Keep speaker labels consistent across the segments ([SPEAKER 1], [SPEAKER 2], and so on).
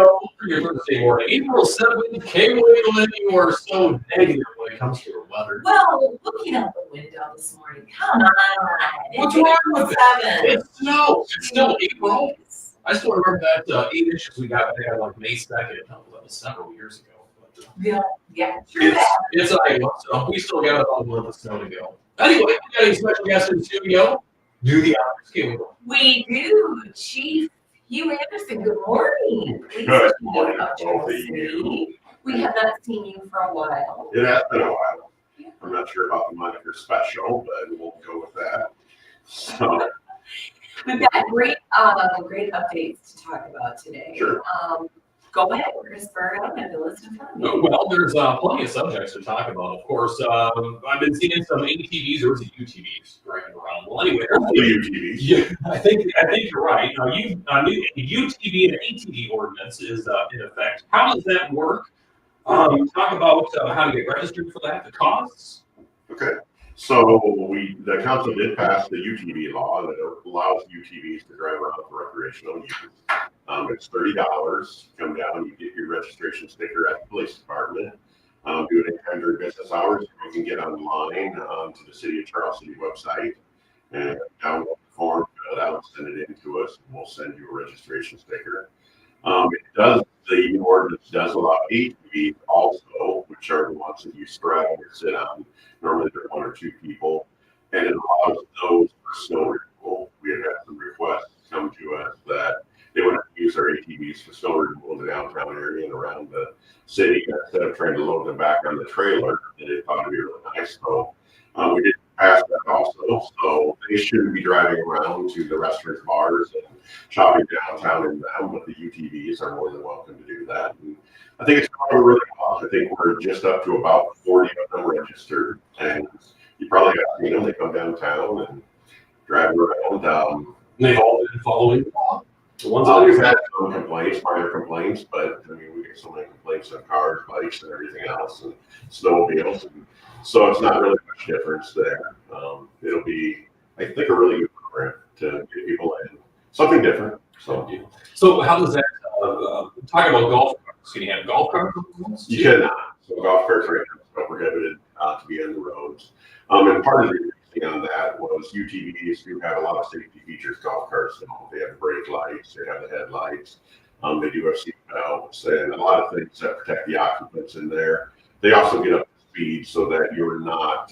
[SPEAKER 1] For your Thursday morning, April 7th, Kaylee, you are so negative when it comes to your weather.
[SPEAKER 2] Well, looking out the window this morning, come on.
[SPEAKER 1] What's wrong with it?
[SPEAKER 2] 7.
[SPEAKER 1] It's snow. It's still April. I still remember that 8 inches we got there like May 2nd. That was several years ago. But,
[SPEAKER 2] Yeah, true that.
[SPEAKER 1] it's Iowa, so we still got about a month of snow to go. Anyway, we got a special guest in the studio. Do the honors, Kaylee.
[SPEAKER 2] We do, Chief Hugh Anderson. Good morning. Please
[SPEAKER 3] Good
[SPEAKER 2] tell me
[SPEAKER 3] morning,
[SPEAKER 2] about
[SPEAKER 3] both
[SPEAKER 2] your
[SPEAKER 3] of you.
[SPEAKER 2] city. We have not seen you for a while.
[SPEAKER 3] It has been a while. I'm not sure about the moniker special, but we'll go with that. So,
[SPEAKER 2] We've got great updates to talk about today.
[SPEAKER 3] Sure.
[SPEAKER 2] Go ahead, Chris Bergo. I have the list in front of me.
[SPEAKER 1] Well, there's plenty of subjects to talk about. Of course, I've been seeing some ATVs or UTVs driving around. Well, anyway,
[SPEAKER 3] UTVs.
[SPEAKER 1] yeah, I think you're right. Now, a UTV and ATV ordinance is in effect. How does that work? Talk about how to get registered for that, the costs.
[SPEAKER 3] Okay. So the council did pass the UTV law that allows UTVs to drive around for recreational use. It's $30. Come down, you get your registration sticker at the police department. Do it anytime during business hours. You can get online to the City of Charles City website and download the form, fill it out, send it in to us, and we'll send you a registration sticker. The ordinance does allow ATVs also, which are the ones that you straddle or sit on. Normally they're 1 or 2 people, and it allows those for snow removal. We have had some requests come to us that they want to use our ATVs for snow removal in the downtown area and around the city instead of trying to load them back on the trailer. And they thought it'd be really nice. So we did pass that also. So they shouldn't be driving around to the restaurants, bars, and shopping downtown in them, but the UTVs are more than welcome to do that. And I think it's going really well. I think we're just up to about 40 of them registered, and you probably have seen them. They come downtown and drive around.
[SPEAKER 1] They've all been following the law. The ones
[SPEAKER 3] We've had some complaints, minor complaints, but I mean, we get so many complaints on cars, bikes, and everything else, and snowmobiles, and so it's not really much difference there. It'll be, I think, a really good program to get people in something different.
[SPEAKER 1] So how does that talk about golf carts? Can you have golf carts?
[SPEAKER 3] You cannot. So golf carts right now are prohibited to be on the roads. And part of the reason on that was UTVs do have a lot of safety features. Golf carts, they have brake lights, they have the headlights, they do have seat belts, and a lot of things that protect the occupants in there. They also get up to speed so that you're not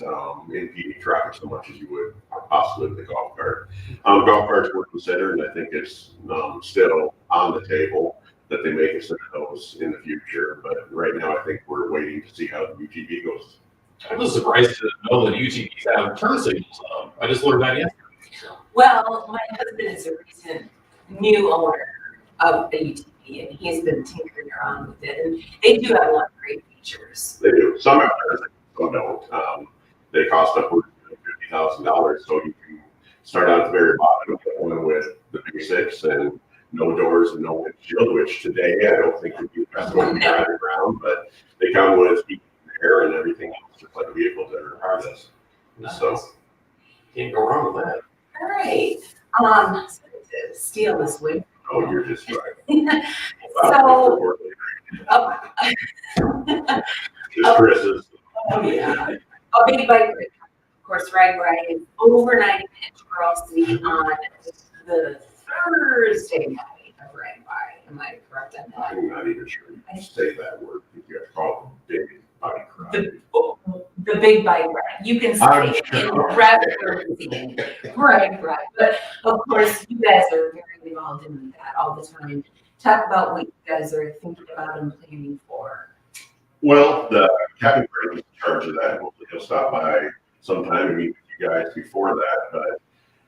[SPEAKER 3] impeding traffic so much as you would possibly with the golf cart. Golf carts were considered, and I think it's still on the table that they may consider those in the future. But right now, I think we're waiting to see how the UTV goes.
[SPEAKER 1] I was surprised to know that UTVs have turn signals. I just learned that yesterday.
[SPEAKER 2] Well, my husband is a recent new owner of a UTV, and he's been tinkering around with it. And they do have a lot of great features.
[SPEAKER 3] They do. Some have turn signals, some don't. They cost upwards of $50,000, so you can start out at the very bottom, get one with the basics and no doors and no windshield, which today I don't think would be the best way to drive around, but they come with heat and air and everything else, just like a vehicle that are harness.
[SPEAKER 1] Nice.
[SPEAKER 3] So
[SPEAKER 1] Can't go wrong with that.
[SPEAKER 2] All right. To steal this week.
[SPEAKER 3] oh, you're just right.
[SPEAKER 2] So,
[SPEAKER 3] Just Chris's.
[SPEAKER 2] oh yeah, a big bike ride. Of course, ride is overnight in Charles City on the Thursday night of Ride By. Am I correct on that?
[SPEAKER 3] I'm not even sure you can say that word. You have to call it big bike ride.
[SPEAKER 2] The big bike ride. You can say it in referencing. Right. But of course, you guys are very involved in that all the time. Talk about what you guys are thinking about and planning for.
[SPEAKER 3] Well, the Captain Craig is in charge of that. Hopefully he'll stop by sometime and meet with you guys before that. But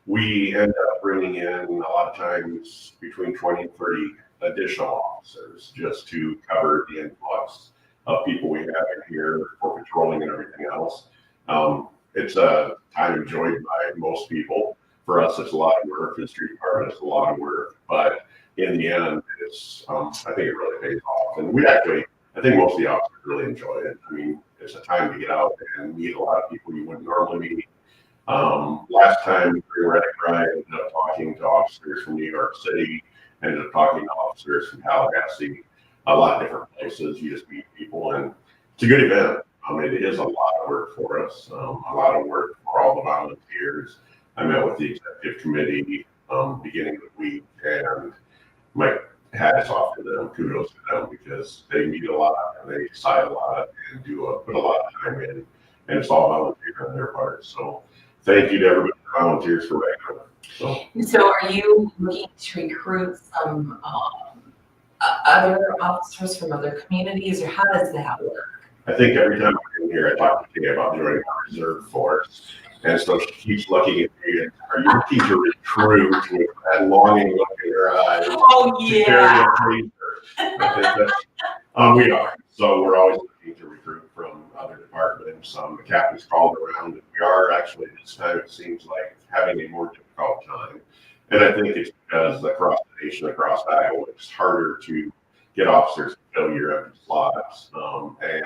[SPEAKER 3] we end up bringing in a lot of times between 20 and 30 additional officers just to cover the influx of people we have in here for patrolling and everything else. It's a time enjoyed by most people. For us, it's a lot of work. For the street department, it's a lot of work. But in the end, it's I think it really pays off. And I think most of the officers really enjoy it. I mean, it's a time to get out and meet a lot of people you wouldn't normally meet. Last time we were at a ride, I ended up talking to officers from New York City ended up talking to officers from Tallahassee, a lot of different places. You just meet people, and it's a good event. It is a lot of work for us, a lot of work for all the volunteers. I met with the executive committee beginning of the week, and my hats off to them, kudos to them, because they meet a lot and they decide a lot and put a lot of time in, and it's all volunteer on their part. So thank you to everybody who volunteers for that.
[SPEAKER 2] So are you looking to recruit some other officers from other communities, or how does that work?
[SPEAKER 3] I think every time I'm in here, I talk to Kay about joining our reserve force. And so she keeps looking at me and, are you looking to recruit with that longing look in her eyes?
[SPEAKER 2] Oh, yeah.
[SPEAKER 3] I think that's, we are. So we're always looking to recruit from other departments. The captain's called around, and we are actually, this time it seems like having a more difficult time. And I think it's because across the nation, across Iowa, it's harder to get officers to fill your empty slots. And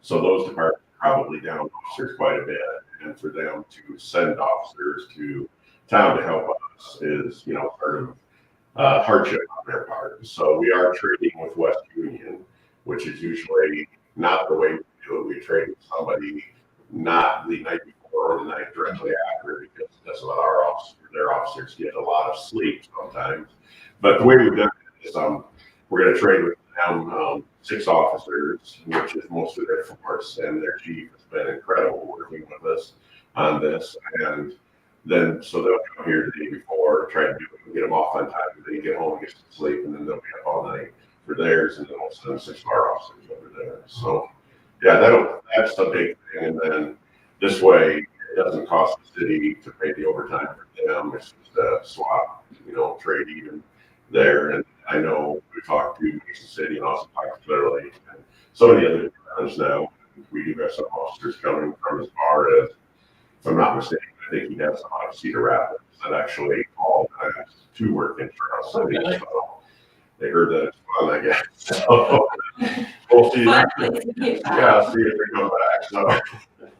[SPEAKER 3] so those departments are probably down officers quite a bit. And for them to send officers to town to help us is, sort of hardship on their part. So we are trading with West Union, which is usually not the way we do it. We trade with somebody not the night before or the night directly after, because that's what their officers get a lot of sleep sometimes. But the way we've done it is we're going to trade with them 6 officers, which is most of their force, and their chief has been incredible working with us on this. And then, so they'll come here the day before, try to do it and get them off on time, and then get home and get some sleep, and then they'll be up all night for theirs, and then we'll send 6 of our officers over there. So, yeah, that's the big thing. And then this way, it doesn't cost the city to pay the overtime for them. It's just a swap, trade even there. And I know we talked to Mason City and also talked to Clear Lake and some of the other departments now. We do have some officers coming from as far as, if I'm not mistaken, I think he has some out of Cedar Rapids that actually all to work in Charles City. So they heard that it's fun, I guess. So we'll see. Yeah, see if they come back.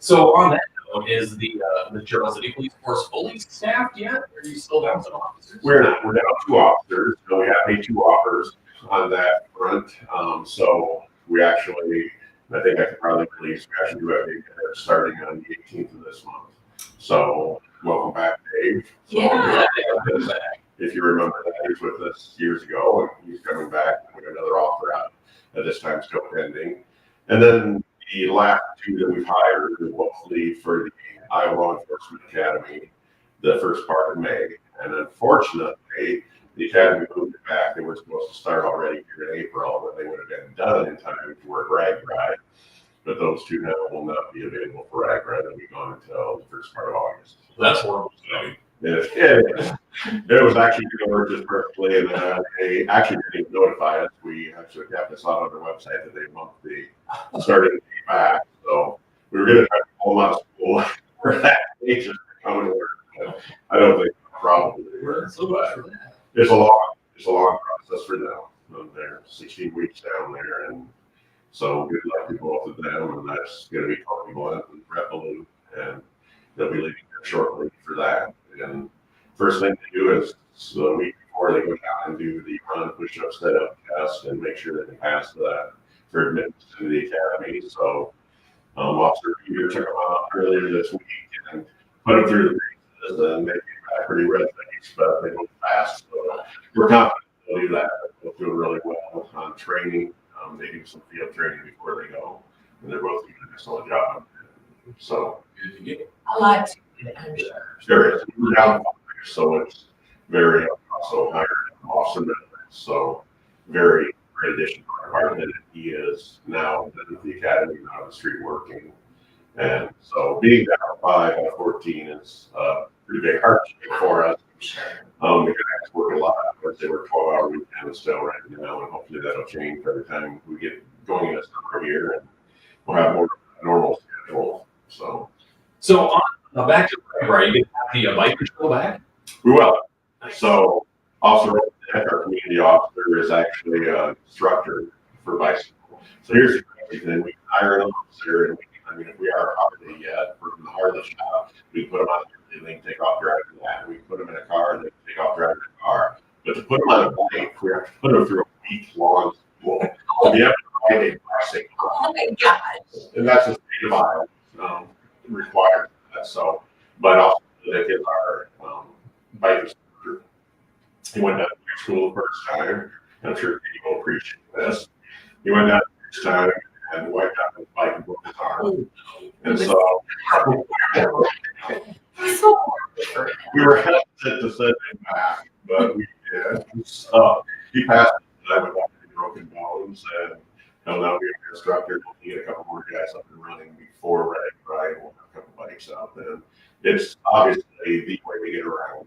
[SPEAKER 1] So on that note, is the Charles City Police Force fully staffed yet? Or are you still down some officers?
[SPEAKER 3] We're down 2 officers. So we have made 2 offers on that front. So we actually, I think I could probably release, we actually do have a starting on the 18th of this month. So welcome back, Dave.
[SPEAKER 2] Yeah.
[SPEAKER 3] If you remember that, he was with us years ago, and he's coming back with another offer out at this time still pending. And then the last 2 that we've hired will both leave for the Iowa Law Enforcement Academy the first part of May. And unfortunately, the academy moved it back. They were supposed to start already here in April, but they would have been done in time to work RAGBRAI. But those 2 now will not be available for RAGBRAI. They'll be gone until the first part of August.
[SPEAKER 1] That's horrible.
[SPEAKER 3] It was actually going to work just perfectly, and they actually didn't even notify us. We actually kept this out on their website that they bumped the starting date back. So we were going to try to pull them out of school for that age to come and work. But I don't think probably they were. But it's a long process for them. They're 16 weeks down there, and so good luck to both of them. And that's going to be Tony Blunt and Brett Balloon, and they'll be leaving here shortly for that. And first thing to do is the week before they go down and do the run, push-up, set-up test, and make sure they can pass that for admittance to the academy. So Officer Peter took them out earlier this week and put them through the races, and they came back pretty red faced, but they went fast. So we're confident they'll do that. They'll do really well on training. They do some field training before they go, and they're both doing an excellent job. So
[SPEAKER 2] A lot to it, I'm sure.
[SPEAKER 3] There is. We're down, so it's very also hired Officer Miller. So very great addition to our department. He is now in the academy, not on the street working. And so being down 5 out of 14 is a pretty big hardship for us.
[SPEAKER 2] Sure.
[SPEAKER 3] The guys work a lot. Of course, they work 12-hour weekends still right now, and hopefully that'll change every time we get going in this summer here, and we'll have more normal schedule. So
[SPEAKER 1] on back to are you going to have the bike patrol back?
[SPEAKER 3] we will. So Officer Nick, our community officer, is actually an instructor for bicycle. So here's the crazy thing: we can hire an officer, and if we are Harley yet from the Harley shop, we put them on. They can take off driving that. We put them in a car, and they can take off driving the car. But to put them on a bike, we have to put them through a week-long school. So we have to ride a bicycle.
[SPEAKER 2] Oh my gosh.
[SPEAKER 3] And that's a state of Iowa required. So, but also that is our bike instructor. He went down to school the first time. I'm sure people will appreciate this. He went down the first time and wiped out his bike and broke his arm. And so we were hesitant to send him back, but we did. He passed the time without any broken bones, and he'll now be an instructor. We'll get a couple more guys up and running before Ride. We'll have a couple bikes out then. It's obviously the way to get around.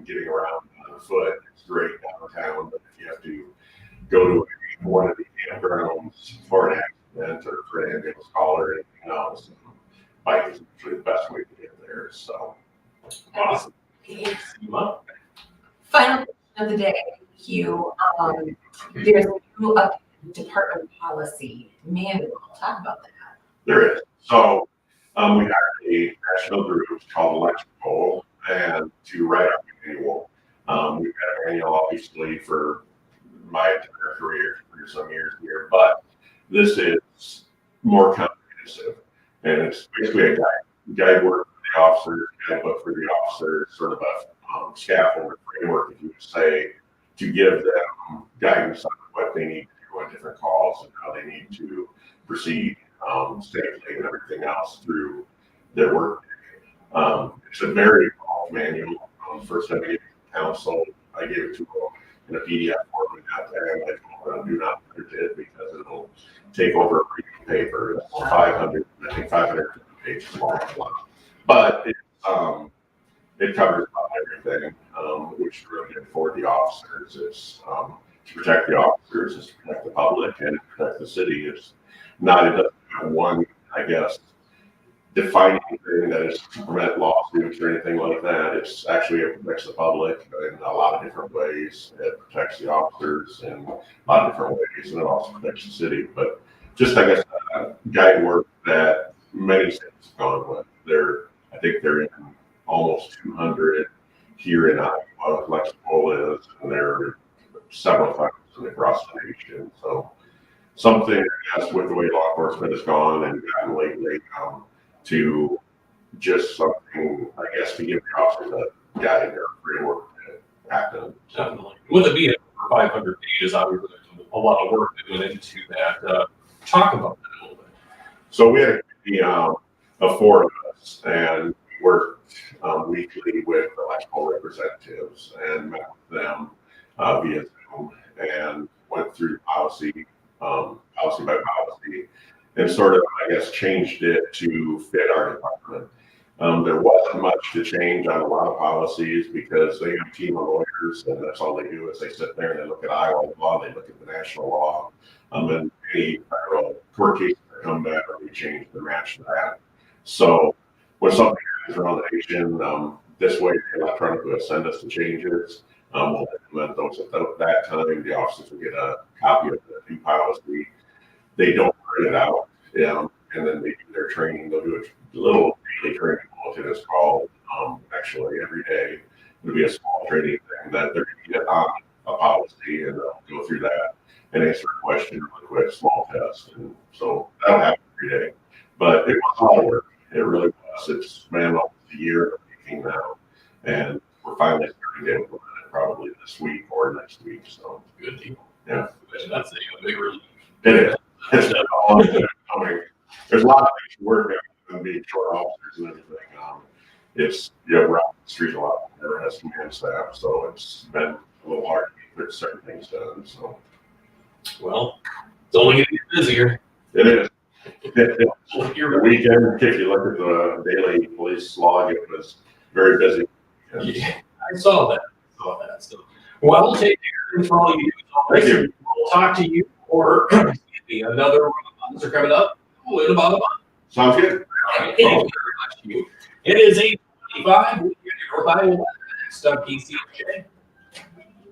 [SPEAKER 3] Getting around on foot is great downtown, but if you have to go to one of the campgrounds for an accident or for an ambulance call or anything else, bike is usually the best way to get there. So
[SPEAKER 1] Awesome.
[SPEAKER 2] Final question of the day, Hugh. There's a new department policy manual. Talk about that.
[SPEAKER 3] there is. So we have a national group called Electrical, and to write our manual. We've had a manual obviously for my entire career, for some years here, but this is more comprehensive, and it's basically a guidework for the officers, guidebook for the officers, sort of a scaffold or framework, if you would say, to give them guidance on what they need to do on different calls and how they need to proceed safely and everything else through their work. It's a very involved manual. First time I gave it to council, I gave it to them in a PDF format out there, and I told them do not print it because it'll take over a reading paper. It's 500 pages long. But it covers about everything, which is really good for the officers. It's to protect the officers, it's to protect the public, and to protect the city. It's not, it doesn't have one, I guess, defining thing that is to prevent lawsuits or anything like that. It's actually, it protects the public in a lot of different ways. It protects the officers in a lot of different ways, and it also protects the city. But just, I guess, guide work that many cities have gone with. I think they're in almost 200 here in Iowa, Lexington is, and there are several thousand across the nation. So something, I guess, with the way law enforcement has gone and gotten lately, to just something, I guess, to give the officers a guide or framework to act on.
[SPEAKER 1] Definitely. With it being 500 pages, obviously there's a lot of work that went into that. Talk about that a little bit.
[SPEAKER 3] So we had a committee of 4 of us, and we worked weekly with electoral representatives and met with them via Zoom and went through policy by policy, and sort of, I guess, changed it to fit our department. There wasn't much to change on a lot of policies because they have a team of lawyers, and that's all they do is they sit there and they look at Iowa law, they look at the national law, and any federal court cases that come back, or we change the match to that. So when something happens around the nation, this way they electronically send us the changes. We'll implement those at that time. The officers will get a copy of the new policy. They don't print it out, and then they do their training. They'll do a little daily training bulletin. It's called, actually every day. It'll be a small training thing that they're going to get on a policy, and they'll go through that and answer a question really quick, small test. And so that'll happen every day. But it was a lot of work. It really was. It's almost a year of making now, and we're finally starting to implement it probably this week or next week. So
[SPEAKER 1] Good deal.
[SPEAKER 3] Yeah.
[SPEAKER 1] That's a big relief.
[SPEAKER 3] it is. It's been a long time coming. There's a lot of things to work on, being short officers and everything. It's, we're out the street a lot. Never has command staff, so it's been a little hard to get certain things done. So
[SPEAKER 1] Well, it's only going to get busier.
[SPEAKER 3] it is. The
[SPEAKER 1] You're
[SPEAKER 3] weekend, if you look at the daily police log, it was very busy.
[SPEAKER 1] Yeah, I saw that. So, well, take care for all you do.
[SPEAKER 3] Thank you.
[SPEAKER 1] We'll talk to you or another months are coming up in about a month.
[SPEAKER 3] Sounds good.
[SPEAKER 1] Thank you very much. It is 8:25. We get your Iowa next up, PCJ.